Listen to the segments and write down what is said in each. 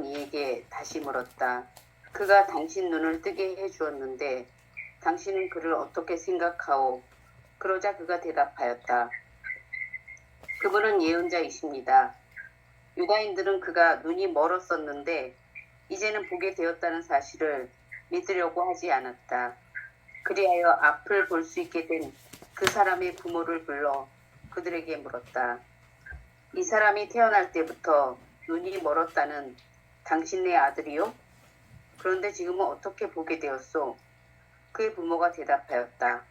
예수님은 이에게 다시 물었다. 그가 당신 눈을 뜨게 해주었는데 당신은 그를 어떻게 생각하오? 그러자 그가 대답하였다. 그분은 예언자이십니다. 유다인들은 그가 눈이 멀었었는데 이제는 보게 되었다는 사실을 믿으려고 하지 않았다. 그리하여 앞을 볼 수 있게 된 그 사람의 부모를 불러 그들에게 물었다. 이 사람이 태어날 때부터 눈이 멀었다는 당신네 아들이요? 그런데 지금은 어떻게 보게 되었소? 그의 부모가 대답하였다.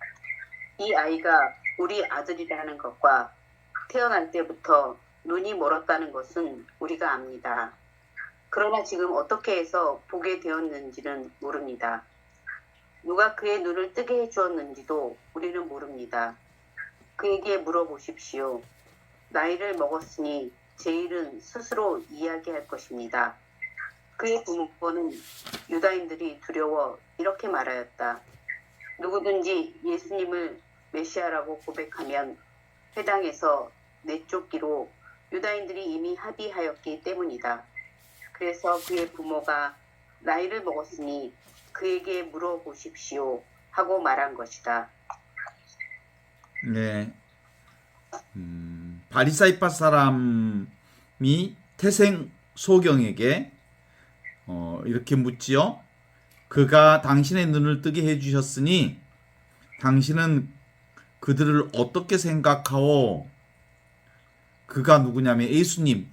이 아이가 우리 아들이라는 것과 태어날 때부터 눈이 멀었다는 것은 우리가 압니다. 그러나 지금 어떻게 해서 보게 되었는지는 모릅니다. 누가 그의 눈을 뜨게 해주었는지도 우리는 모릅니다. 그에게 물어보십시오. 나이를 먹었으니 제 일은 스스로 이야기할 것입니다. 그의 부모는 유다인들이 두려워 이렇게 말하였다. 누구든지 예수님을 메시아라고 고백하면 회당에서 내쫓기로 유다인들이 이미 합의하였기 때문이다. 그래서 그의 부모가 나이를 먹었으니 그에게 물어보십시오 하고 말한 것이다. 네. 바리사이파 사람이 태생 소경에게 이렇게 묻지요. 그가 당신의 눈을 뜨게 해주셨으니 당신은 그들을 어떻게 생각하오? 그가 누구냐면 예수님.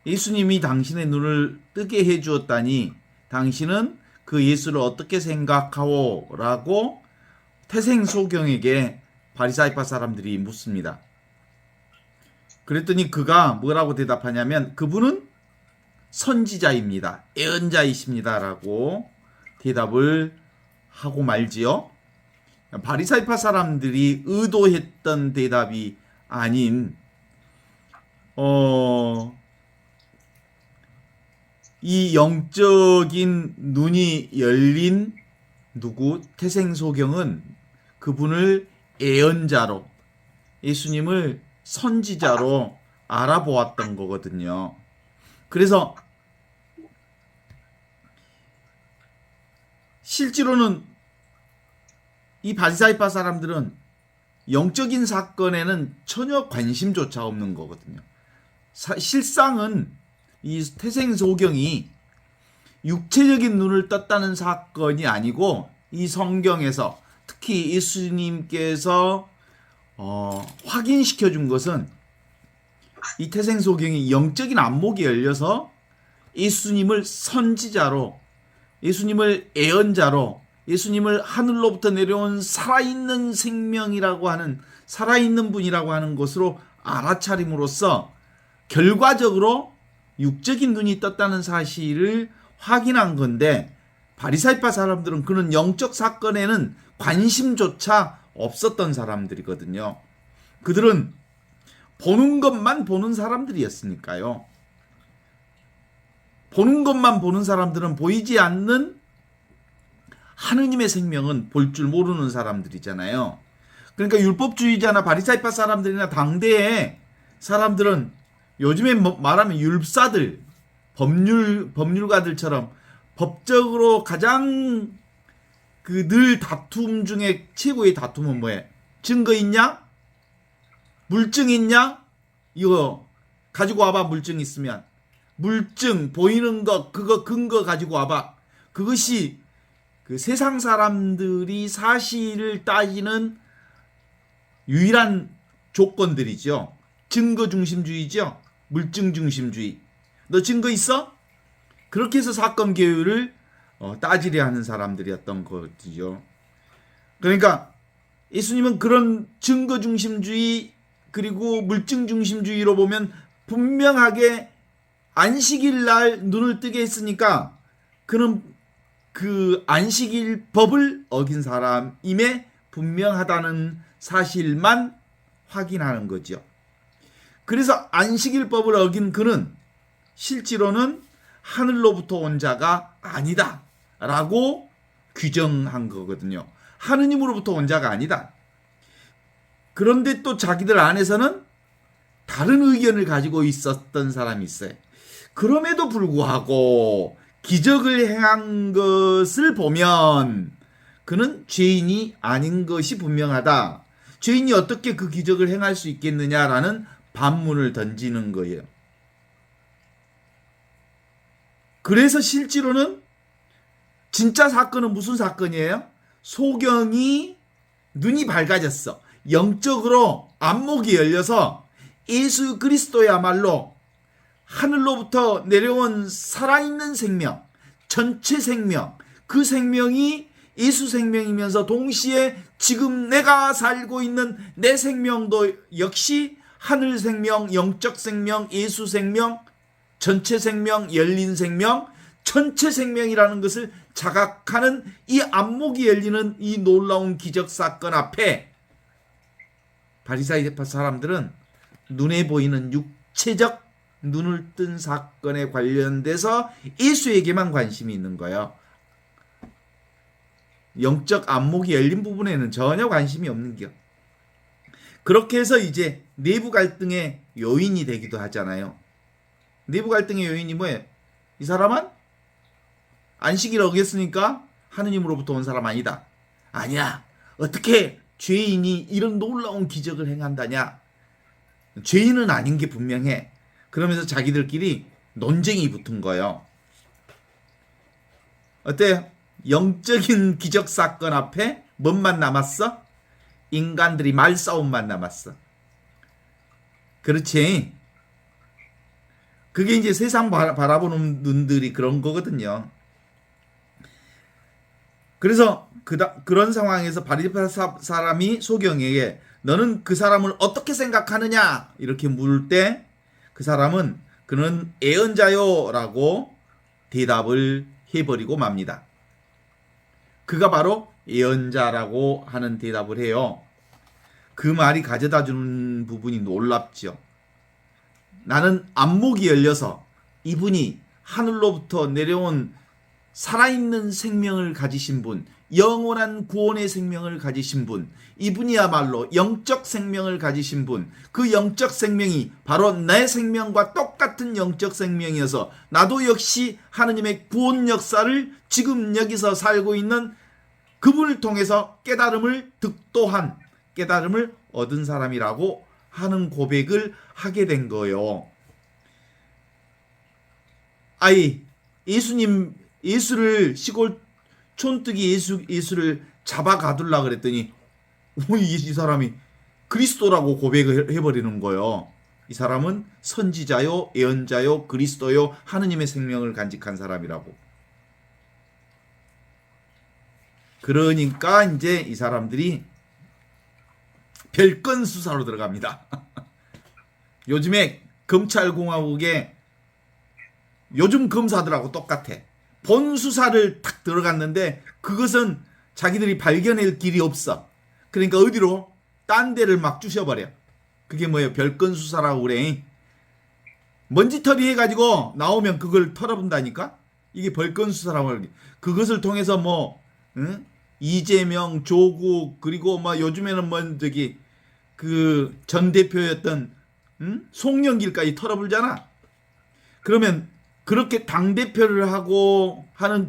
예수님이 당신의 눈을 뜨게 해주었다니 당신은 그 예수를 어떻게 생각하오? 라고 태생 소경에게 바리사이파 사람들이 묻습니다. 그랬더니 그가 뭐라고 대답하냐면 그분은 선지자입니다. 예언자이십니다. 라고 대답을 하고 말지요. 바리사이파 사람들이 의도했던 대답이 아닌 이 영적인 눈이 열린 태생소경은 그분을 예언자로 예수님을 선지자로 알아보았던 거거든요. 그래서 실제로는 이 바리사이파 사람들은 영적인 사건에는 전혀 관심조차 없는 거거든요. 실상은 이 태생소경이 육체적인 눈을 떴다는 사건이 아니고 이 성경에서 특히 예수님께서 확인시켜 준 것은 이 태생소경이 영적인 안목이 열려서 예수님을 선지자로 예수님을 예언자로 예수님을 하늘로부터 내려온 살아있는 생명이라고 하는 살아있는 분이라고 하는 것으로 알아차림으로써 결과적으로 육적인 눈이 떴다는 사실을 확인한 건데 바리사이파 사람들은 그런 영적 사건에는 관심조차 없었던 사람들이거든요. 그들은 보는 것만 보는 사람들이었으니까요. 보는 것만 보는 사람들은 보이지 않는 하느님의 생명은 볼 줄 모르는 사람들이잖아요. 그러니까 율법주의자나 바리사이파 사람들이나 당대의 사람들은 요즘에 말하면 율법사들, 법률가들처럼 법적으로 가장 늘 다툼 중에 최고의 다툼은 뭐예요? 증거 있냐? 물증 있냐? 이거 가지고 와봐. 물증 있으면. 물증, 보이는 것, 그거 근거 가지고 와봐. 그것이 그 세상 사람들이 사실을 따지는 유일한 조건들이죠. 증거 중심주의죠. 물증 중심주의. 너 증거 있어? 그렇게 해서 사건 개요를 따지려 하는 사람들이었던 거죠. 그러니까 예수님은 그런 증거 중심주의 그리고 물증 중심주의로 보면 분명하게 안식일 날 눈을 뜨게 했으니까 그는 그 안식일 법을 어긴 사람임에 분명하다는 사실만 확인하는 거죠. 그래서 안식일법을 어긴 그는 실제로는 하늘로부터 온 자가 아니다 라고 규정한 거거든요. 하느님으로부터 온 자가 아니다. 그런데 또 자기들 안에서는 다른 의견을 가지고 있었던 사람이 있어요. 그럼에도 불구하고 기적을 행한 것을 보면 그는 죄인이 아닌 것이 분명하다. 죄인이 어떻게 그 기적을 행할 수 있겠느냐라는 반문을 던지는 거예요. 그래서 실제로는 진짜 사건은 무슨 사건이에요? 소경이 눈이 밝아졌어. 영적으로 안목이 열려서 예수 그리스도야말로 하늘로부터 내려온 살아있는 생명, 전체 생명, 그 생명이 예수 생명이면서 동시에 지금 내가 살고 있는 내 생명도 역시 하늘 생명, 영적 생명, 예수 생명, 전체 생명, 열린 생명, 전체 생명이라는 것을 자각하는 이 안목이 열리는 이 놀라운 기적 사건 앞에 바리사이파 사람들은 눈에 보이는 육체적 눈을 뜬 사건에 관련돼서 예수에게만 관심이 있는 거예요. 영적 안목이 열린 부분에는 전혀 관심이 없는 겨. 그렇게 해서 이제 내부 갈등의 요인이 되기도 하잖아요. 내부 갈등의 요인이 뭐예요? 이 사람은 안식일을 어겼으니까 하느님으로부터 온 사람 아니다. 아니야. 어떻게 죄인이 이런 놀라운 기적을 행한다냐? 죄인은 아닌 게 분명해. 그러면서 자기들끼리 논쟁이 붙은 거예요. 어때요? 영적인 기적 사건 앞에 뭔만 남았어? 인간들이 말싸움만 남았어. 그렇지? 그게 이제 세상 바라보는 눈들이 그런 거거든요. 그래서 그런 상황에서 바리새파 사람이 소경에게 너는 그 사람을 어떻게 생각하느냐 이렇게 물을 때 그 사람은 그는 예언자요라고 대답을 해버리고 맙니다. 그가 바로 예언자라고 하는 대답을 해요. 그 말이 가져다주는 부분이 놀랍죠. 나는 안목이 열려서 이분이 하늘로부터 내려온 살아있는 생명을 가지신 분, 영원한 구원의 생명을 가지신 분, 이분이야말로 영적 생명을 가지신 분, 그 영적 생명이 바로 내 생명과 똑같은 영적 생명이어서 나도 역시 하느님의 구원 역사를 지금 여기서 살고 있는 그분을 통해서 깨달음을 득도한, 깨달음을 얻은 사람이라고 하는 고백을 하게 된 거예요. 예수를 시골 촌뜨기 예수를 잡아 가둘라 그랬더니 이 사람이 그리스도라고 고백을 해버리는 거예요. 이 사람은 선지자요, 예언자요, 그리스도요, 하느님의 생명을 간직한 사람이라고. 그러니까 이제 이 사람들이 별건 수사로 들어갑니다. 요즘에 검찰공화국에 요즘 검사들하고 똑같아. 본 수사를 탁 들어갔는데 그것은 자기들이 발견할 길이 없어. 그러니까 어디로? 딴 데를 막 주셔버려. 그게 뭐예요? 별건 수사라고 그래. 먼지털이 해가지고 나오면 그걸 털어본다니까? 이게 별건 수사라고 그래. 그것을 통해서 뭐 응? 이재명, 조국 그리고 막 요즘에는 뭐 저기 그 전 대표였던 송영길까지 털어불잖아. 그러면 그렇게 당대표를 하고 하는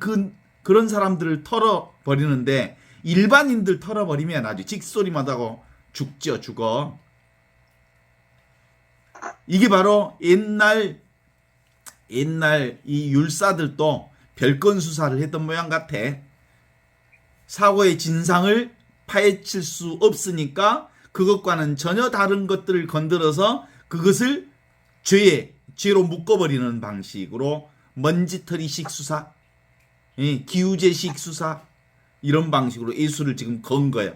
그런 사람들을 털어버리는데 일반인들 털어버리면 아주 직소리만 하고 죽어. 이게 바로 옛날 이 율사들도 별건 수사를 했던 모양 같아. 사고의 진상을 파헤칠 수 없으니까 그것과는 전혀 다른 것들을 건드려서 그것을 죄로 묶어버리는 방식으로 먼지털이식 수사, 기우제식 수사 이런 방식으로 예수를 지금 건 거예요.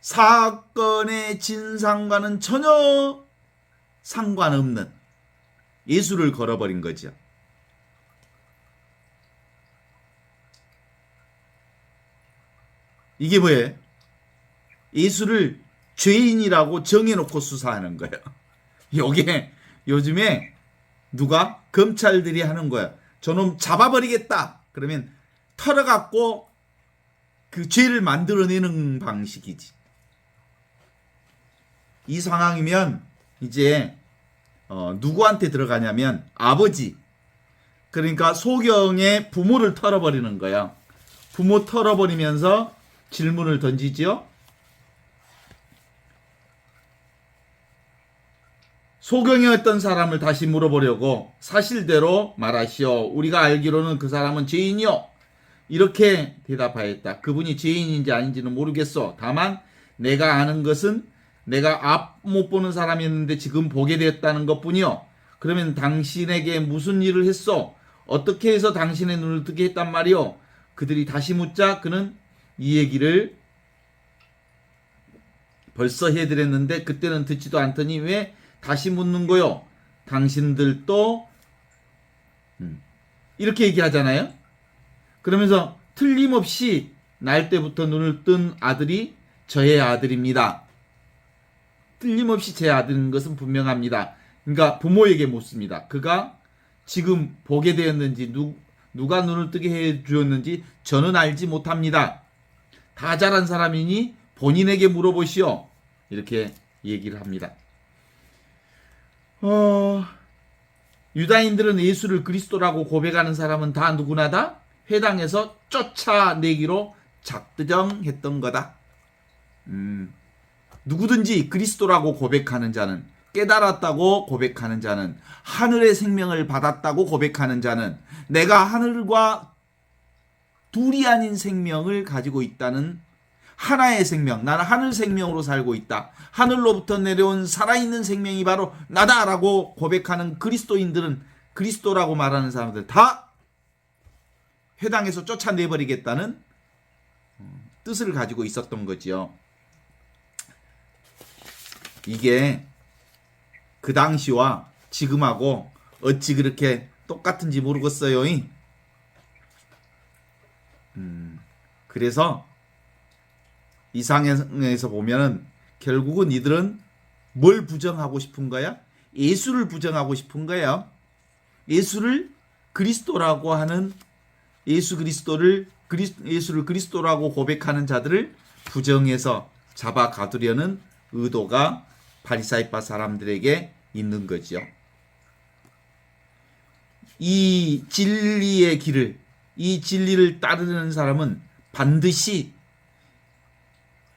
사건의 진상과는 전혀 상관없는 예수를 걸어버린 거죠. 이게 뭐예요? 예수를 죄인이라고 정해놓고 수사하는 거예요. 이게 요즘에 누가? 검찰들이 하는 거야. 저놈 잡아버리겠다. 그러면 털어갖고 그 죄를 만들어내는 방식이지. 이 상황이면 이제 누구한테 들어가냐면 아버지, 그러니까 소경의 부모를 털어버리는 거야. 부모 털어버리면서 질문을 던지지요. 소경의 어떤 사람을 다시 물어보려고 사실대로 말하시오. 우리가 알기로는 그 사람은 죄인이요. 이렇게 대답하였다. 그분이 죄인인지 아닌지는 모르겠어. 다만 내가 아는 것은 내가 앞 못 보는 사람이었는데 지금 보게 되었다는 것뿐이요. 그러면 당신에게 무슨 일을 했소? 어떻게 해서 당신의 눈을 뜨게 했단 말이오? 그들이 다시 묻자 그는 이 얘기를 벌써 해드렸는데 그때는 듣지도 않더니 왜 다시 묻는 거요? 당신들도 이렇게 얘기하잖아요. 그러면서 틀림없이 날 때부터 눈을 뜬 아들이 저의 아들입니다. 틀림없이 제 아들인 것은 분명합니다. 그러니까 부모에게 묻습니다. 그가 지금 보게 되었는지 누가 눈을 뜨게 해 주었는지 저는 알지 못합니다. 다 자란 사람이니 본인에게 물어보시오. 이렇게 얘기를 합니다. 유다인들은 예수를 그리스도라고 고백하는 사람은 다 누구나 다 회당에서 쫓아내기로 작정했던 거다. 누구든지 그리스도라고 고백하는 자는, 깨달았다고 고백하는 자는, 하늘의 생명을 받았다고 고백하는 자는, 내가 하늘과 둘이 아닌 생명을 가지고 있다는 하나의 생명, 나는 하늘 생명으로 살고 있다. 하늘로부터 내려온 살아있는 생명이 바로 나다라고 고백하는 그리스도인들은, 그리스도라고 말하는 사람들 다 회당에서 쫓아내버리겠다는 뜻을 가지고 있었던 거지요. 이게 그 당시와 지금하고 어찌 그렇게 똑같은지 모르겠어요. 그래서 이 상황에서 보면은 결국은 이들은 뭘 부정하고 싶은 거야? 예수를 부정하고 싶은 거예요. 예수를 그리스도라고 하는 예수를 그리스도라고 고백하는 자들을 부정해서 잡아가두려는 의도가 바리사이파 사람들에게 있는 거지요. 이 진리를 따르는 사람은 반드시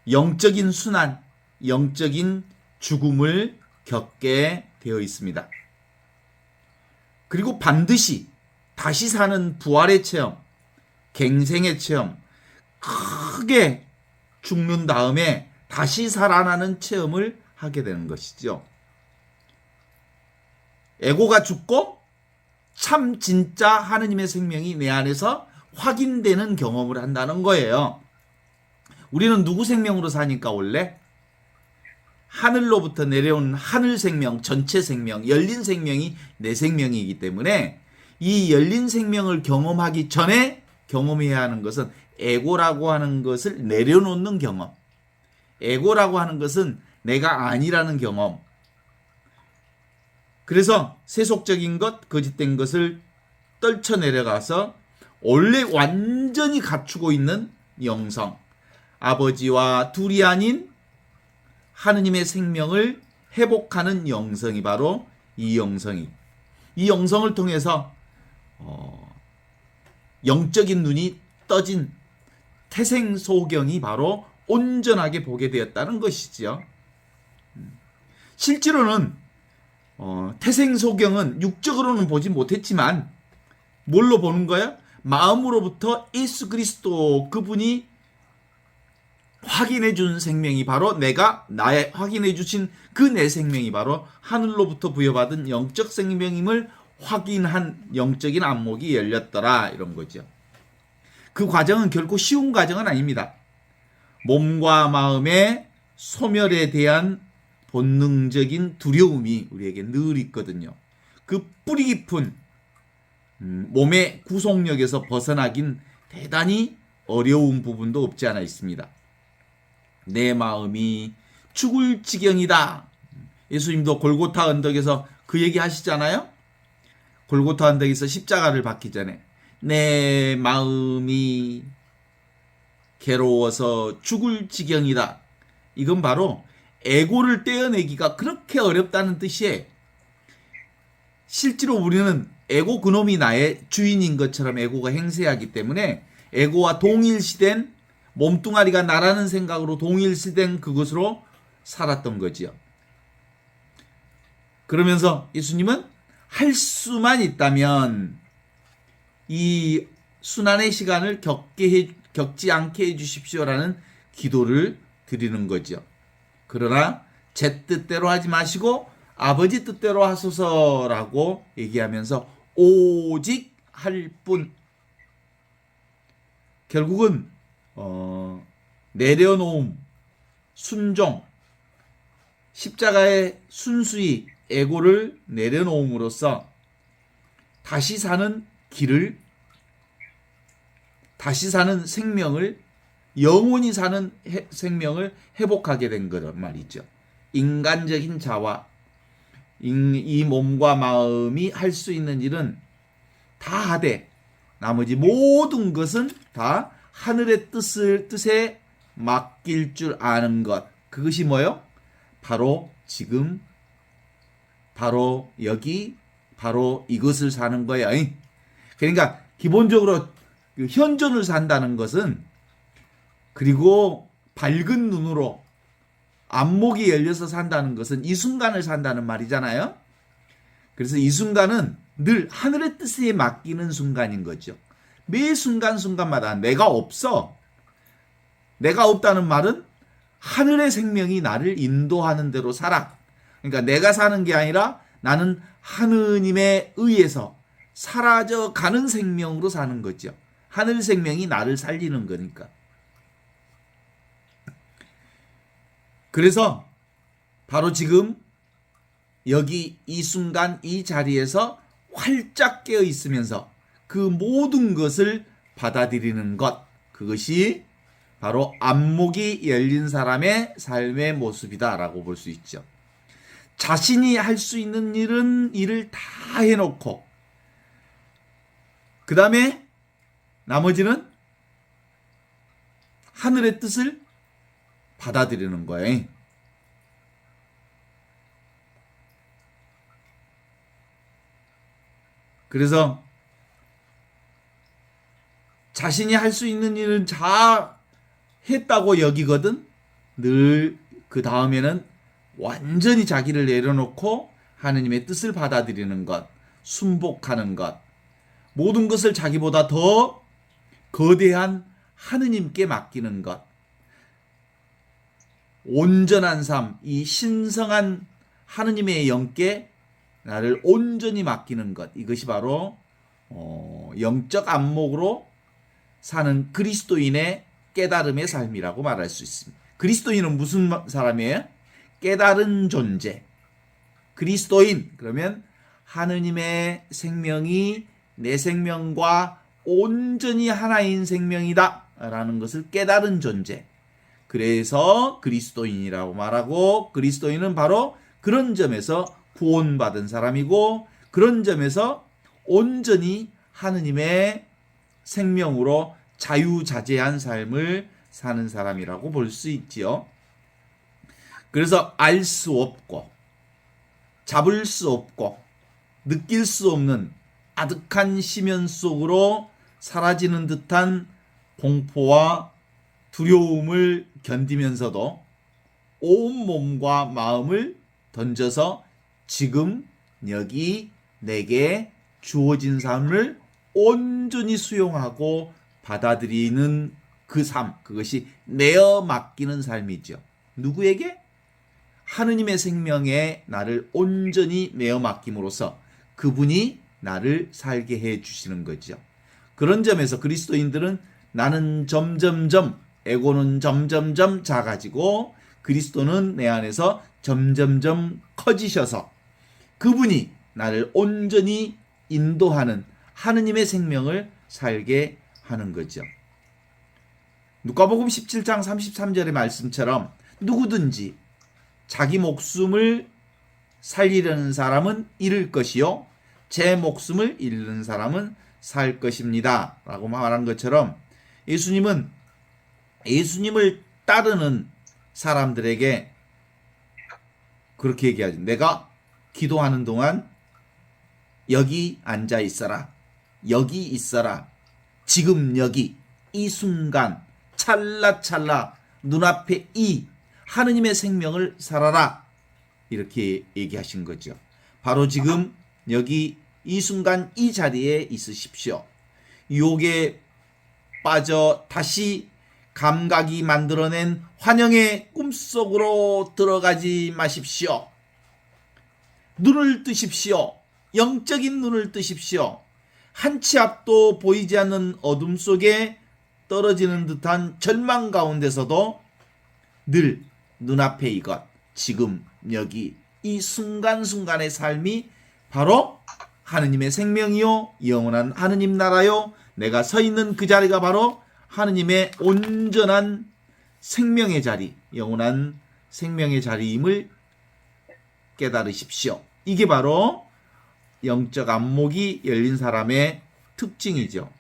영적인 순환, 영적인 죽음을 겪게 되어 있습니다. 그리고 반드시 다시 사는 부활의 체험, 갱생의 체험, 크게 죽는 다음에 다시 살아나는 체험을 하게 되는 것이죠. 에고가 죽고 참 진짜 하느님의 생명이 내 안에서 확인되는 경험을 한다는 거예요. 우리는 누구 생명으로 사니까 원래? 하늘로부터 내려온 하늘 생명, 전체 생명, 열린 생명이 내 생명이기 때문에 이 열린 생명을 경험하기 전에 경험해야 하는 것은 에고라고 하는 것을 내려놓는 경험. 에고라고 하는 것은 내가 아니라는 경험. 그래서 세속적인 것, 거짓된 것을 떨쳐내려가서 원래 완전히 갖추고 있는 영성. 아버지와 둘이 아닌 하느님의 생명을 회복하는 영성이 바로 이 영성을 통해서 영적인 눈이 떠진 태생소경이 바로 온전하게 보게 되었다는 것이지요. 실제로는 태생소경은 육적으로는 보지 못했지만 뭘로 보는 거야? 마음으로부터 예수 그리스도 그분이 확인해 준 생명이 바로 나의 확인해 주신 그 내 생명이 바로 하늘로부터 부여받은 영적 생명임을 확인한 영적인 안목이 열렸더라, 이런 거죠. 그 과정은 결코 쉬운 과정은 아닙니다. 몸과 마음의 소멸에 대한 본능적인 두려움이 우리에게 늘 있거든요. 그 뿌리 깊은 몸의 구속력에서 벗어나긴 대단히 어려운 부분도 없지 않아 있습니다. 내 마음이 죽을 지경이다. 예수님도 골고타 언덕에서 그 얘기 하시잖아요. 골고타 언덕에서 십자가를 받기 전에 내 마음이 괴로워서 죽을 지경이다. 이건 바로 에고를 떼어내기가 그렇게 어렵다는 뜻이에요. 실제로 우리는 에고 그놈이 나의 주인인 것처럼 에고가 행세하기 때문에 에고와 동일시된 몸뚱아리가 나라는 생각으로 동일시된 그것으로 살았던 거지요. 그러면서 예수님은 할 수만 있다면 이 순환의 시간을 겪지 않게 해주십시오라는 기도를 드리는 거죠. 그러나 제 뜻대로 하지 마시고 아버지 뜻대로 하소서라고 얘기하면서 오직 할 뿐. 결국은 내려놓음, 순종, 십자가의 순수히 에고를 내려놓음으로써 다시 사는 길을, 다시 사는 생명을, 영원히 사는 생명을 회복하게 된 거란 말이죠. 인간적인 자와 이 몸과 마음이 할 수 있는 일은 다 하되 나머지 모든 것은 다 하늘의 뜻에 맡길 줄 아는 것. 그것이 뭐요? 바로 지금, 바로 여기, 바로 이것을 사는 거야. 그러니까 기본적으로 현존을 산다는 것은, 그리고 밝은 눈으로 안목이 열려서 산다는 것은 이 순간을 산다는 말이잖아요. 그래서 이 순간은 늘 하늘의 뜻에 맡기는 순간인 거죠. 매 순간순간마다 내가 없어. 내가 없다는 말은 하늘의 생명이 나를 인도하는 대로 살아. 그러니까 내가 사는 게 아니라 나는 하느님에 의해서 사라져 가는 생명으로 사는 거죠. 하늘 생명이 나를 살리는 거니까. 그래서 바로 지금 여기 이 순간 이 자리에서 활짝 깨어 있으면서 그 모든 것을 받아들이는 것, 그것이 바로 안목이 열린 사람의 삶의 모습이다라고 볼 수 있죠. 자신이 할 수 있는 일을 다 해놓고 그 다음에 나머지는 하늘의 뜻을 받아들이는 거예요. 그래서 자신이 할 수 있는 일은 다 했다고 여기거든. 늘 그 다음에는 완전히 자기를 내려놓고 하느님의 뜻을 받아들이는 것, 순복하는 것, 모든 것을 자기보다 더 거대한 하느님께 맡기는 것, 온전한 삶, 이 신성한 하느님의 영께 나를 온전히 맡기는 것, 이것이 바로 영적 안목으로 사는 그리스도인의 깨달음의 삶이라고 말할 수 있습니다. 그리스도인은 무슨 사람이에요? 깨달은 존재. 그리스도인 그러면 하느님의 생명이 내 생명과 온전히 하나인 생명이다 라는 것을 깨달은 존재. 그래서 그리스도인이라고 말하고, 그리스도인은 바로 그런 점에서 구원받은 사람이고, 그런 점에서 온전히 하느님의 생명으로 자유자재한 삶을 사는 사람이라고 볼 수 있지요. 그래서 알 수 없고 잡을 수 없고 느낄 수 없는 아득한 심연 속으로 사라지는 듯한 공포와 두려움을 견디면서도 온 몸과 마음을 던져서 지금 여기 내게 주어진 삶을 온전히 수용하고 받아들이는 그 삶, 그것이 내어 맡기는 삶이죠. 누구에게? 하느님의 생명에 나를 온전히 내어 맡김으로써 그분이 나를 살게 해 주시는 거죠. 그런 점에서 그리스도인들은 나는 점점점, 에고는 점점점 작아지고 그리스도는 내 안에서 점점점 커지셔서 그분이 나를 온전히 인도하는 하느님의 생명을 살게 하는 거죠. 누가복음 17장 33절의 말씀처럼 누구든지 자기 목숨을 살리려는 사람은 잃을 것이요 제 목숨을 잃는 사람은 살 것입니다 라고 말한 것처럼 예수님은 예수님을 따르는 사람들에게 그렇게 얘기하죠. 내가 기도하는 동안 여기 앉아 있어라. 여기 있어라. 지금 여기 이 순간 찰나찰나 눈앞에 이 하느님의 생명을 살아라. 이렇게 얘기하신 거죠. 바로 지금 여기 이 순간 이 자리에 있으십시오. 유혹에 빠져 다시 감각이 만들어낸 환영의 꿈속으로 들어가지 마십시오. 눈을 뜨십시오. 영적인 눈을 뜨십시오. 한 치 앞도 보이지 않는 어둠 속에 떨어지는 듯한 절망 가운데서도 늘 눈앞에 이것, 지금 여기 이 순간순간의 삶이 바로 하느님의 생명이요 영원한 하느님 나라요, 내가 서 있는 그 자리가 바로 하느님의 온전한 생명의 자리, 영원한 생명의 자리임을 깨달으십시오. 이게 바로 영적 안목이 열린 사람의 특징이죠.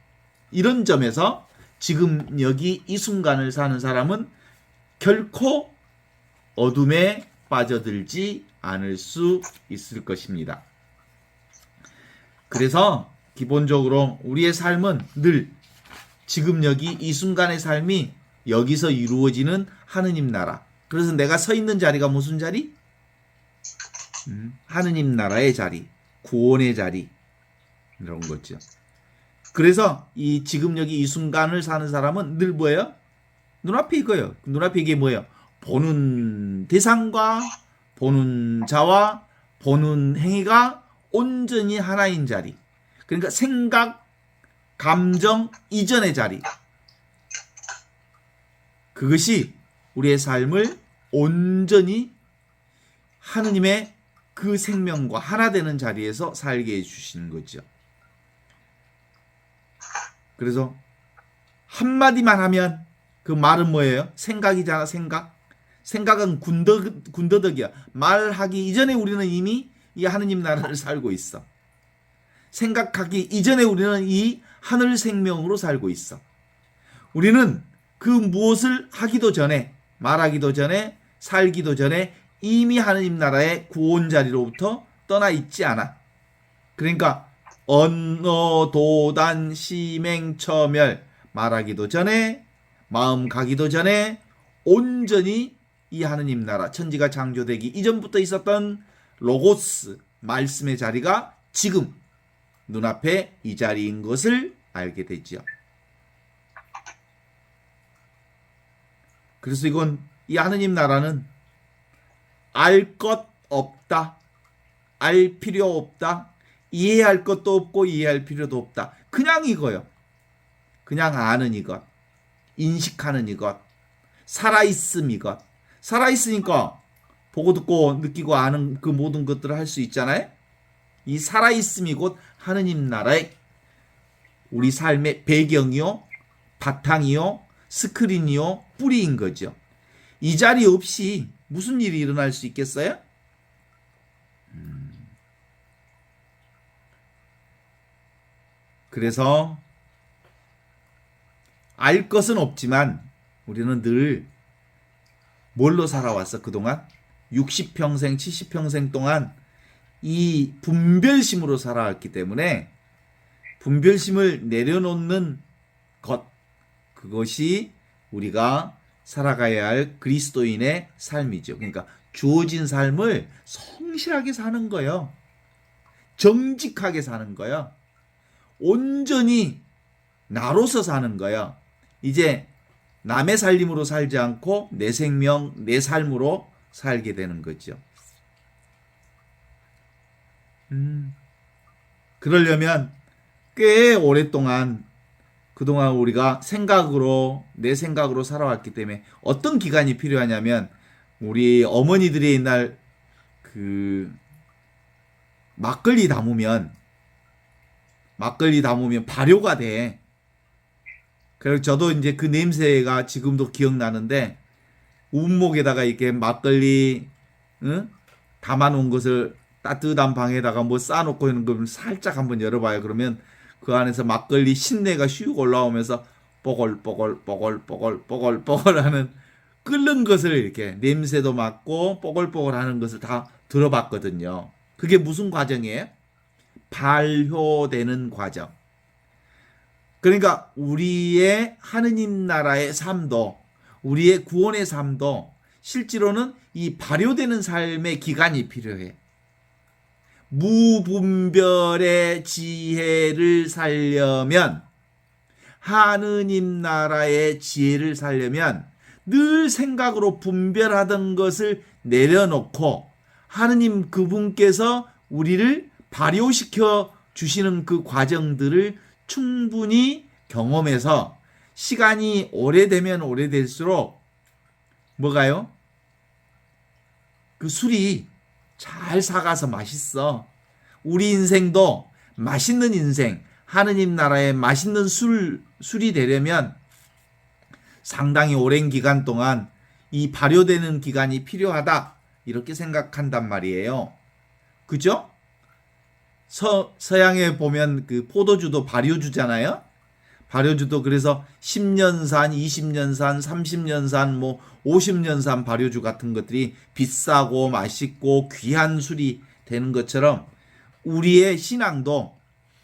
이런 점에서 지금 여기 이 순간을 사는 사람은 결코 어둠에 빠져들지 않을 수 있을 것입니다. 그래서 기본적으로 우리의 삶은 늘 지금 여기 이 순간의 삶이 여기서 이루어지는 하느님 나라. 그래서 내가 서 있는 자리가 무슨 자리? 하느님 나라의 자리, 구원의 자리, 이런 거죠. 그래서 이 지금 여기 이 순간을 사는 사람은 늘 뭐예요? 눈앞에 이거예요. 눈앞에 이게 뭐예요? 보는 대상과 보는 자와 보는 행위가 온전히 하나인 자리. 그러니까 생각, 감정 이전의 자리. 그것이 우리의 삶을 온전히 하느님의 그 생명과 하나 되는 자리에서 살게 해주시는 거죠. 그래서 한마디만 하면 그 말은 뭐예요? 생각이잖아, 생각. 생각은 군더더기야. 말하기 이전에 우리는 이미 이 하느님 나라를 살고 있어. 생각하기 이전에 우리는 이 하늘 생명으로 살고 있어. 우리는 그 무엇을 하기도 전에, 말하기도 전에, 살기도 전에 이미 하느님 나라의 구원 자리로부터 떠나 있지 않아. 그러니까 언어, 도단, 시맹, 처멸, 말하기도 전에, 마음 가기도 전에 온전히 이 하느님 나라, 천지가 창조되기 이전부터 있었던 로고스, 말씀의 자리가 지금 눈앞에 이 자리인 것을 알게 되지요. 그래서 이건 이 하느님 나라는 알 것 없다, 알 필요 없다, 이해할 것도 없고 이해할 필요도 없다. 그냥 이거요. 그냥 아는 이것, 인식하는 이것, 살아있음 이것. 살아있으니까 보고 듣고 느끼고 아는 그 모든 것들을 할 수 있잖아요. 이 살아있음이 곧 하느님 나라의 우리 삶의 배경이요, 바탕이요, 스크린이요, 뿌리인 거죠. 이 자리 없이 무슨 일이 일어날 수 있겠어요? 그래서 알 것은 없지만 우리는 늘 뭘로 살아왔어 그동안? 60평생, 70평생 동안 이 분별심으로 살아왔기 때문에 분별심을 내려놓는 것, 그것이 우리가 살아가야 할 그리스도인의 삶이죠. 그러니까 주어진 삶을 성실하게 사는 거예요. 정직하게 사는 거예요. 온전히 나로서 사는 거예요. 이제 남의 살림으로 살지 않고 내 생명, 내 삶으로 살게 되는 거죠. 그러려면 꽤 오랫동안 그동안 우리가 생각으로, 내 생각으로 살아왔기 때문에 어떤 기간이 필요하냐면 우리 어머니들이 옛날 그 막걸리 담으면 발효가 돼. 그래서 저도 이제 그 냄새가 지금도 기억나는데 운목에다가 이렇게 막걸리 담아놓은 것을 따뜻한 방에다가 뭐 쌓아놓고 있는 걸 살짝 한번 열어봐요. 그러면 그 안에서 막걸리 신내가 슉 올라오면서 뽀글뽀글 하는 끓는 것을 이렇게 냄새도 맡고 뽀글뽀글 하는 것을 다 들어봤거든요. 그게 무슨 과정이에요? 발효되는 과정. 그러니까 우리의 하느님 나라의 삶도, 우리의 구원의 삶도 실제로는 이 발효되는 삶의 기간이 필요해. 무분별의 지혜를 살려면, 하느님 나라의 지혜를 살려면 늘 생각으로 분별하던 것을 내려놓고 하느님 그분께서 우리를 발효시켜 주시는 그 과정들을 충분히 경험해서 시간이 오래되면 오래될수록 뭐가요? 그 술이 잘 사가서 맛있어. 우리 인생도 맛있는 인생, 하느님 나라의 맛있는 술이 되려면 상당히 오랜 기간 동안 이 발효되는 기간이 필요하다. 이렇게 생각한단 말이에요. 그죠? 서양에 보면 그 포도주도 발효주잖아요. 발효주도 그래서 10년산, 20년산, 30년산, 뭐 50년산 발효주 같은 것들이 비싸고 맛있고 귀한 술이 되는 것처럼 우리의 신앙도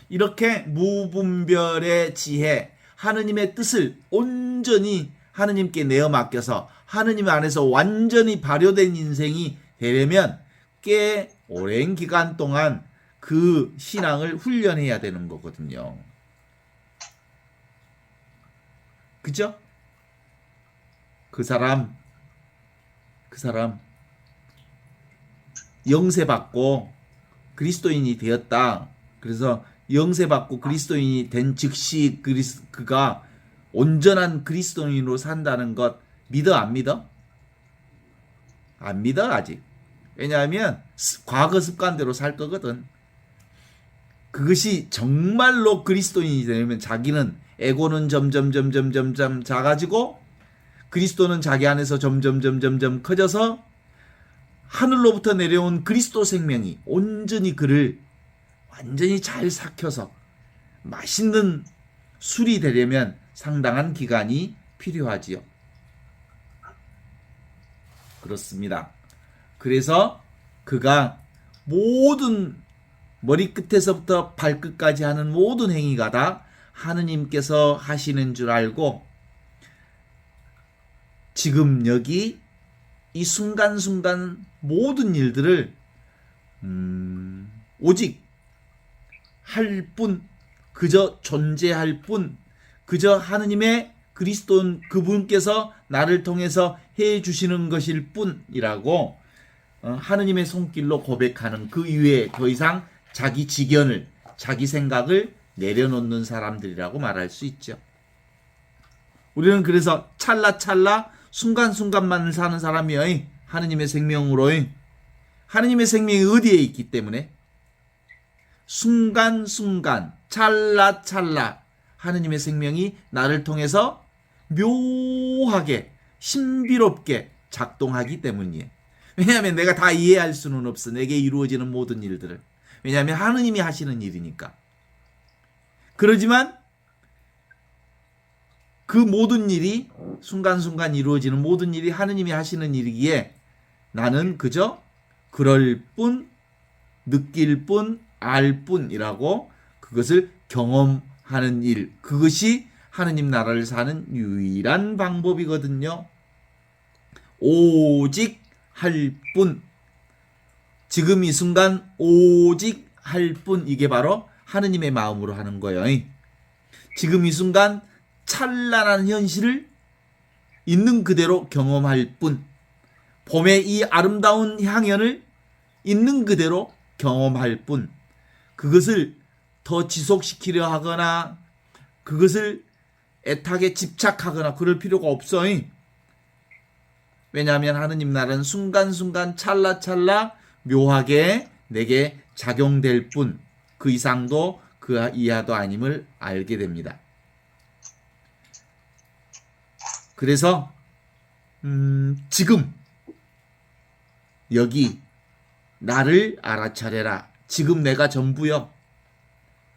이렇게 무분별의 지혜, 하느님의 뜻을 온전히 하느님께 내어 맡겨서 하느님 안에서 완전히 발효된 인생이 되려면 꽤 오랜 기간 동안 그 신앙을 훈련해야 되는 거거든요. 그죠? 그 사람 영세받고 그리스도인이 되었다. 그래서 영세받고 그리스도인이 된 즉시 그가 온전한 그리스도인으로 산다는 것 믿어 안 믿어? 안 믿어 아직. 왜냐하면 과거 습관대로 살 거거든. 그것이 정말로 그리스도인이 되려면 자기는 에고는 점점 작아지고 그리스도는 자기 안에서 점점 커져서 하늘로부터 내려온 그리스도 생명이 온전히 그를 완전히 잘 삭혀서 맛있는 술이 되려면 상당한 기간이 필요하지요. 그렇습니다. 그래서 그가 모든 머리끝에서부터 발끝까지 하는 모든 행위가 다 하느님께서 하시는 줄 알고 지금 여기 이 순간순간 모든 일들을 오직 할 뿐, 그저 존재할 뿐, 그저 하느님의 그리스도 그분께서 나를 통해서 해 주시는 것일 뿐이라고 하느님의 손길로 고백하는 그 이외에 더 이상 자기 지견을, 자기 생각을 내려놓는 사람들이라고 말할 수 있죠. 우리는 그래서 찰나찰나 순간순간만을 사는 사람이요. 하느님의 생명으로. 하느님의 생명이 어디에 있기 때문에 순간순간 찰나찰나 하느님의 생명이 나를 통해서 묘하게 신비롭게 작동하기 때문이에요. 왜냐하면 내가 다 이해할 수는 없어. 내게 이루어지는 모든 일들을. 왜냐하면 하느님이 하시는 일이니까. 그러지만 그 모든 일이 순간순간 이루어지는 모든 일이 하느님이 하시는 일이기에 나는 그저 그럴 뿐, 느낄 뿐, 알 뿐이라고 그것을 경험하는 일, 그것이 하느님 나라를 사는 유일한 방법이거든요. 오직 할 뿐, 지금 이 순간 오직 할 뿐, 이게 바로 하느님의 마음으로 하는 거예요. 지금 이 순간 찬란한 현실을 있는 그대로 경험할 뿐, 봄의 이 아름다운 향연을 있는 그대로 경험할 뿐, 그것을 더 지속시키려 하거나 그것을 애타게 집착하거나 그럴 필요가 없어. 왜냐하면 하느님 나라는 순간순간 찰나찰나 묘하게 내게 작용될 뿐, 그 이상도 그 이하도 아님을 알게 됩니다. 그래서 지금 여기 나를 알아차려라. 지금 내가 전부요.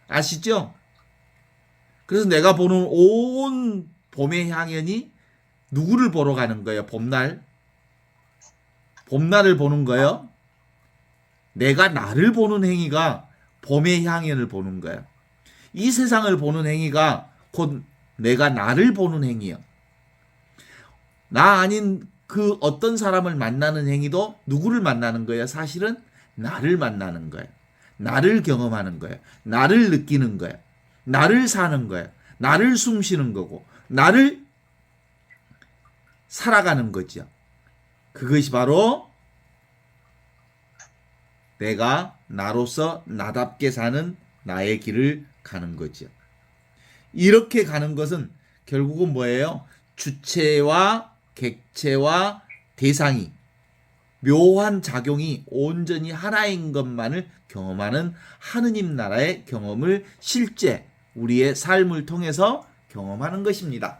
아시죠? 그래서 내가 보는 온 봄의 향연이 누구를 보러 가는 거예요? 봄날. 봄날을 보는 거예요. 내가 나를 보는 행위가 봄의 향연을 보는 거예요. 이 세상을 보는 행위가 곧 내가 나를 보는 행위예요. 나 아닌 그 어떤 사람을 만나는 행위도 누구를 만나는 거예요? 사실은 나를 만나는 거예요. 나를 경험하는 거예요. 나를 느끼는 거예요. 나를 사는 거예요. 나를 숨쉬는 거고 나를 살아가는 거죠. 그것이 바로 내가 나로서 나답게 사는 나의 길을 가는 거죠. 이렇게 가는 것은 결국은 뭐예요? 주체와 객체와 대상이 묘한 작용이 온전히 하나인 것만을 경험하는 하느님 나라의 경험을 실제 우리의 삶을 통해서 경험하는 것입니다.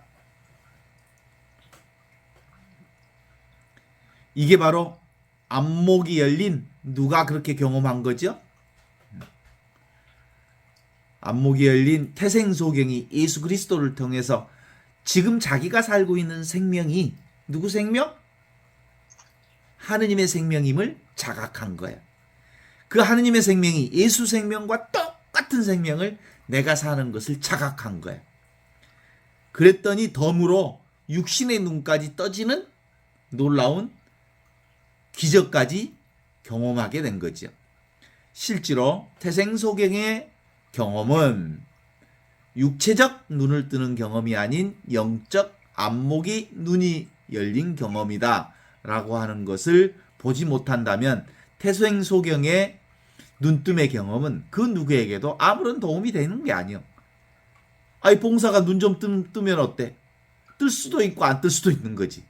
이게 바로 안목이 열린 누가 그렇게 경험한 거죠? 안목이 열린 태생소경이 예수 그리스도를 통해서 지금 자기가 살고 있는 생명이 누구 생명? 하느님의 생명임을 자각한 거예요. 그 하느님의 생명이 예수 생명과 똑같은 생명을 내가 사는 것을 자각한 거예요. 그랬더니 덤으로 육신의 눈까지 떠지는 놀라운 기적까지 경험하게 된 거죠. 실제로 태생소경의 경험은 육체적 눈을 뜨는 경험이 아닌 영적 안목이 눈이 열린 경험이다 라고 하는 것을 보지 못한다면 태생소경의 눈뜸의 경험은 그 누구에게도 아무런 도움이 되는 게 아니요. 아이 봉사가 눈 좀 뜨면 어때? 뜰 수도 있고 안 뜰 수도 있는 거지.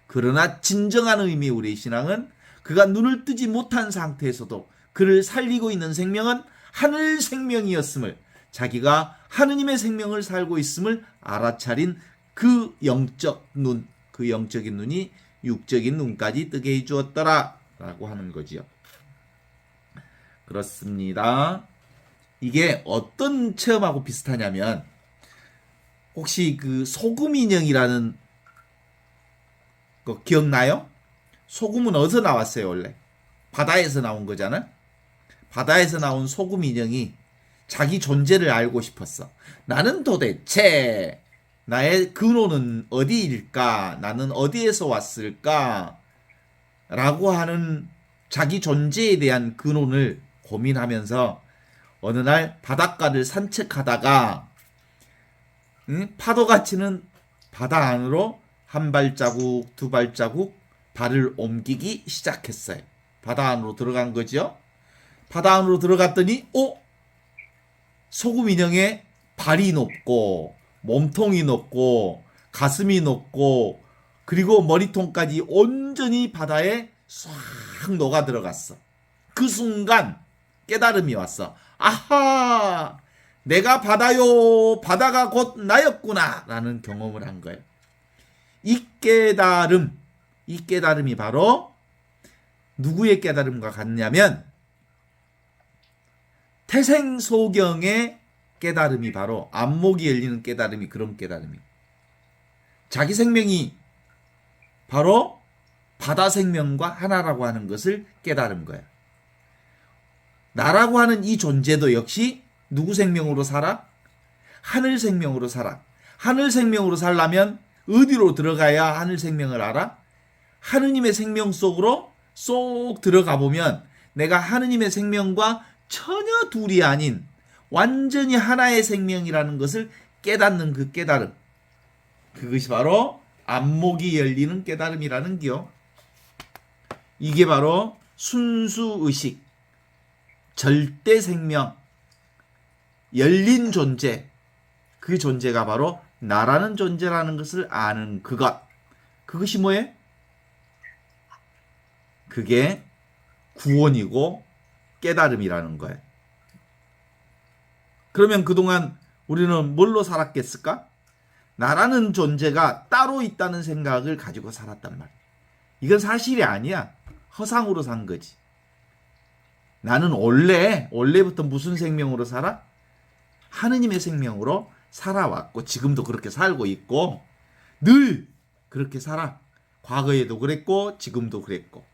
그러나 진정한 의미 우리의 신앙은 그가 눈을 뜨지 못한 상태에서도 그를 살리고 있는 생명은 하늘 생명이었음을 자기가 하느님의 생명을 살고 있음을 알아차린 그 영적 눈, 그 영적인 눈이 육적인 눈까지 뜨게 해주었더라 라고 하는 거지요. 그렇습니다. 이게 어떤 체험하고 비슷하냐면 혹시 그 소금 인형이라는 거 기억나요? 소금은 어디서 나왔어요 원래? 바다에서 나온 거잖아. 바다에서 나온 소금 인형이 자기 존재를 알고 싶었어. 나는 도대체 나의 근원은 어디일까? 나는 어디에서 왔을까? 라고 하는 자기 존재에 대한 근원을 고민하면서 어느 날 바닷가를 산책하다가 파도가 치는 바다 안으로 한 발자국, 두 발자국 발을 옮기기 시작했어요. 바다 안으로 들어간 거죠. 바다 안으로 들어갔더니 소금 인형의 발이 높고 몸통이 높고 가슴이 높고 그리고 머리통까지 온전히 바다에 싹 녹아 들어갔어. 그 순간 깨달음이 왔어. 아하! 내가 바다요. 바다가 곧 나였구나. 라는 경험을 한 거예요. 이 깨달음이 바로 누구의 깨달음과 같냐면 태생소경의 깨달음이 바로 안목이 열리는 깨달음이 그런 깨달음이에요. 자기 생명이 바로 바다 생명과 하나라고 하는 것을 깨달은 거예요. 나라고 하는 이 존재도 역시 누구 생명으로 살아? 하늘 생명으로 살아. 하늘 생명으로 살려면 어디로 들어가야 하늘 생명을 알아? 하느님의 생명 속으로 쏙 들어가 보면 내가 하느님의 생명과 전혀 둘이 아닌 완전히 하나의 생명이라는 것을 깨닫는 그 깨달음. 그것이 바로 안목이 열리는 깨달음이라는 겨. 이게 바로 순수의식, 절대 생명, 열린 존재, 그 존재가 바로 나라는 존재라는 것을 아는 그것. 그것이 뭐예요? 그게 구원이고 깨달음이라는 거예요. 그러면 그동안 우리는 뭘로 살았겠을까? 나라는 존재가 따로 있다는 생각을 가지고 살았단 말이야. 이건 사실이 아니야. 허상으로 산 거지. 나는 원래부터 무슨 생명으로 살아? 하느님의 생명으로 살아왔고 지금도 그렇게 살고 있고 늘 그렇게 살아. 과거에도 그랬고 지금도 그랬고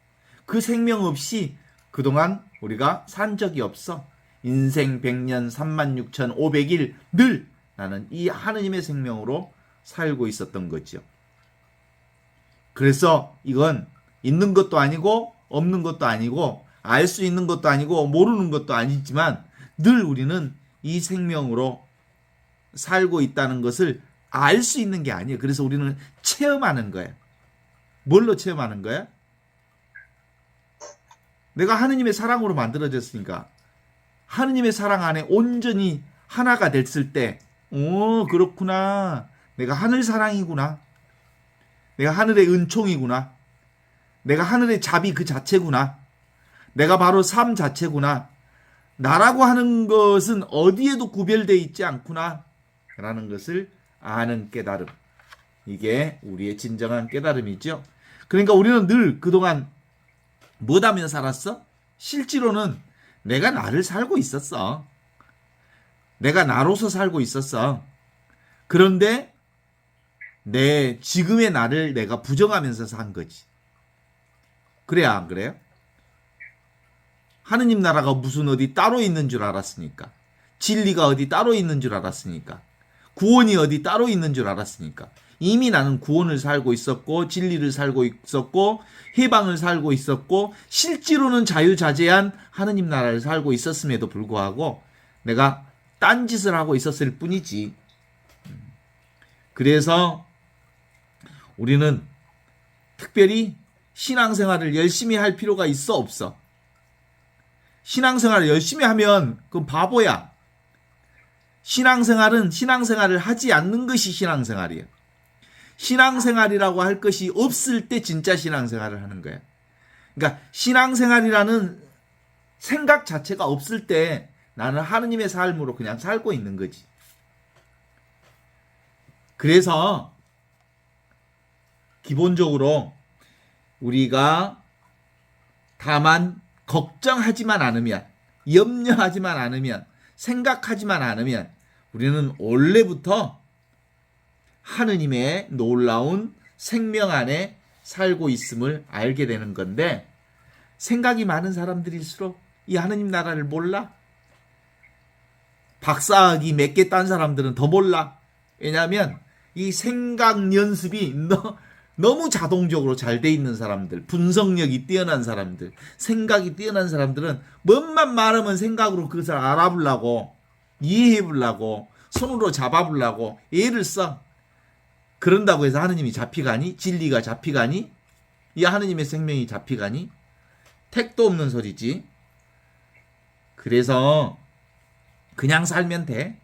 그 생명 없이 그동안 우리가 산 적이 없어. 인생 100년 36,500일 늘 나는 이 하느님의 생명으로 살고 있었던 거죠. 그래서 이건 있는 것도 아니고 없는 것도 아니고 알 수 있는 것도 아니고 모르는 것도 아니지만 늘 우리는 이 생명으로 살고 있다는 것을 알 수 있는 게 아니에요. 그래서 우리는 체험하는 거예요. 뭘로 체험하는 거야? 내가 하느님의 사랑으로 만들어졌으니까 하느님의 사랑 안에 온전히 하나가 됐을 때 그렇구나. 내가 하늘 사랑이구나. 내가 하늘의 은총이구나. 내가 하늘의 자비 그 자체구나. 내가 바로 삶 자체구나. 나라고 하는 것은 어디에도 구별되어 있지 않구나. 라는 것을 아는 깨달음. 이게 우리의 진정한 깨달음이죠. 그러니까 우리는 늘 그동안 뭐하며 살았어? 실제로는 내가 나를 살고 있었어. 내가 나로서 살고 있었어. 그런데 내 지금의 나를 내가 부정하면서 산 거지. 그래야 안 그래요? 하느님 나라가 무슨 어디 따로 있는 줄 알았으니까. 진리가 어디 따로 있는 줄 알았으니까. 구원이 어디 따로 있는 줄 알았으니까. 이미 나는 구원을 살고 있었고 진리를 살고 있었고 해방을 살고 있었고 실제로는 자유자재한 하느님 나라를 살고 있었음에도 불구하고 내가 딴짓을 하고 있었을 뿐이지. 그래서 우리는 특별히 신앙생활을 열심히 할 필요가 있어 없어? 신앙생활을 열심히 하면 그건 바보야. 신앙생활은 신앙생활을 하지 않는 것이 신앙생활이에요. 신앙생활이라고 할 것이 없을 때 진짜 신앙생활을 하는 거야. 그러니까 신앙생활이라는 생각 자체가 없을 때 나는 하느님의 삶으로 그냥 살고 있는 거지. 그래서 기본적으로 우리가 다만 걱정하지만 않으면, 염려하지만 않으면, 생각하지만 않으면 우리는 원래부터 하느님의 놀라운 생명 안에 살고 있음을 알게 되는 건데, 생각이 많은 사람들일수록 이 하느님 나라를 몰라. 박사학위 몇 개 딴 사람들은 더 몰라. 왜냐하면 이 생각 연습이 너무 자동적으로 잘 돼 있는 사람들, 분석력이 뛰어난 사람들, 생각이 뛰어난 사람들은 뭔만 말하면 생각으로 그것을 알아보려고, 이해해보려고, 손으로 잡아보려고 애를 써. 그런다고 해서 하느님이 잡히가니? 진리가 잡히가니? 이 하느님의 생명이 잡히가니? 택도 없는 소리지. 그래서 그냥 살면 돼.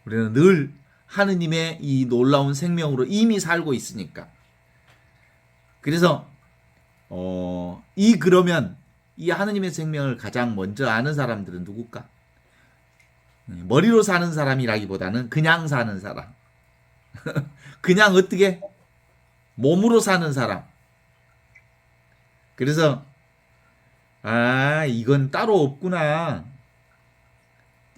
우리는 늘 하느님의 이 놀라운 생명으로 이미 살고 있으니까. 그래서 그러면 이 하느님의 생명을 가장 먼저 아는 사람들은 누굴까? 머리로 사는 사람이라기보다는 그냥 사는 사람. 그냥 어떻게? 몸으로 사는 사람. 그래서 이건 따로 없구나.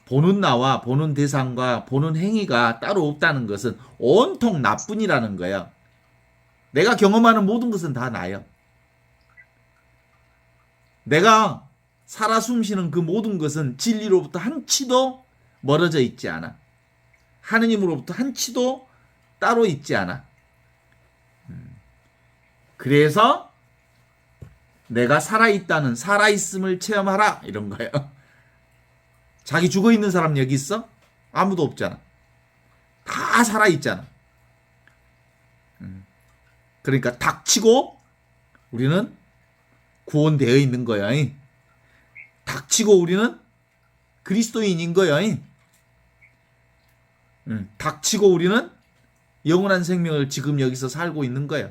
보는 나와 보는 대상과 보는 행위가 따로 없다는 것은 온통 나뿐이라는 거예요. 내가 경험하는 모든 것은 다 나예요. 내가 살아 숨쉬는 그 모든 것은 진리로부터 한치도 멀어져 있지 않아. 하느님으로부터 한치도 따로 있지 않아. 그래서 내가 살아있다는, 살아있음을 체험하라 이런 거예요. 자기 죽어있는 사람 여기 있어? 아무도 없잖아. 다 살아있잖아. 그러니까 닥치고 우리는 구원되어 있는 거야. 닥치고 우리는 그리스도인인 거야. 닥치고 우리는 영원한 생명을 지금 여기서 살고 있는 거야.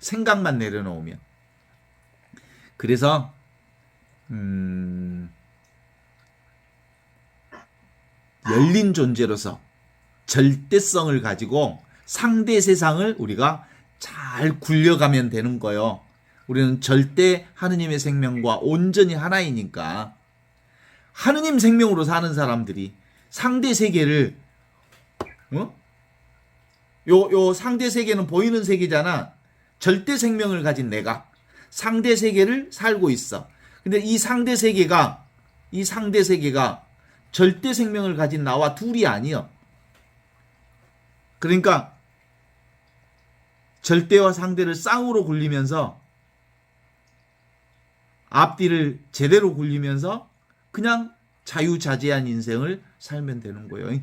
생각만 내려놓으면. 그래서 열린 존재로서 절대성을 가지고 상대 세상을 우리가 잘 굴려가면 되는 거예요. 우리는 절대 하느님의 생명과 온전히 하나이니까. 하느님 생명으로 사는 사람들이 상대 세계를 요 상대 세계는 보이는 세계잖아. 절대 생명을 가진 내가 상대 세계를 살고 있어. 근데 이 상대 세계가 이 상대 세계가 절대 생명을 가진 나와 둘이 아니요. 그러니까 절대와 상대를 쌍으로 굴리면서 앞뒤를 제대로 굴리면서 그냥 자유자재한 인생을 살면 되는 거예요.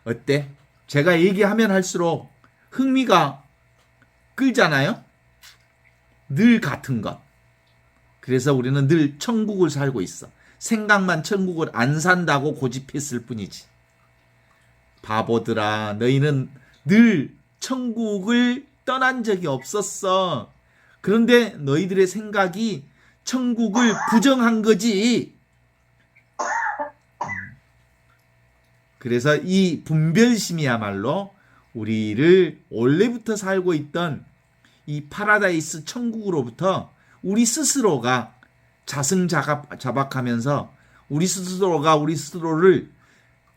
어때? 제가 얘기하면 할수록 흥미가 끌잖아요? 늘 같은 것. 그래서 우리는 늘 천국을 살고 있어. 생각만 천국을 안 산다고 고집했을 뿐이지. 바보들아, 너희는 늘 천국을 떠난 적이 없었어. 그런데 너희들의 생각이 천국을 부정한 거지. 그래서 이 분별심이야말로 우리를 원래부터 살고 있던 이 파라다이스 천국으로부터 우리 스스로가 자승자박하면서 우리 스스로가 우리 스스로를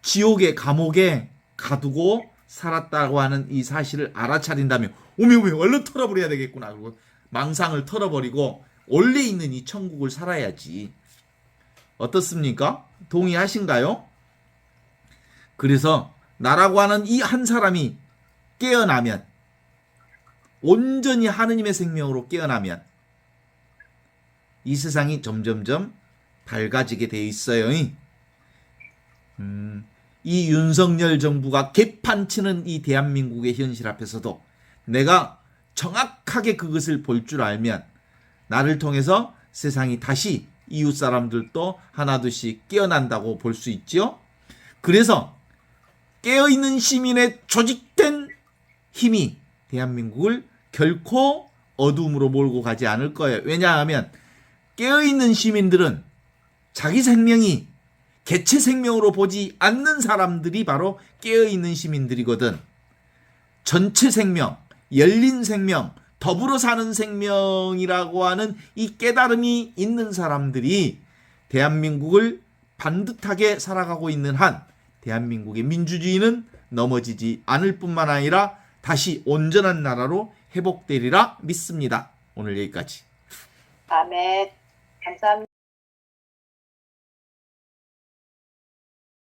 지옥의 감옥에 가두고 살았다고 하는 이 사실을 알아차린다면 오메 얼른 털어버려야 되겠구나. 그리고 망상을 털어버리고 원래 있는 이 천국을 살아야지. 어떻습니까? 동의하신가요? 그래서 나라고 하는 이 한 사람이 깨어나면, 온전히 하느님의 생명으로 깨어나면 이 세상이 점점점 밝아지게 돼 있어요. 이 윤석열 정부가 개판치는 이 대한민국의 현실 앞에서도 내가 정확하게 그것을 볼 줄 알면 나를 통해서 세상이 다시 이웃 사람들도 하나둘씩 깨어난다고 볼 수 있지요. 그래서 깨어있는 시민의 조직된 힘이 대한민국을 결코 어둠으로 몰고 가지 않을 거예요. 왜냐하면 깨어있는 시민들은 자기 생명이 개체 생명으로 보지 않는 사람들이 바로 깨어있는 시민들이거든. 전체 생명, 열린 생명, 더불어 사는 생명이라고 하는 이 깨달음이 있는 사람들이 대한민국을 반듯하게 살아가고 있는 한 대한민국의 민주주의는 넘어지지 않을 뿐만 아니라 다시 온전한 나라로 회복되리라 믿습니다. 오늘 여기까지. 아멘. 감사합니다.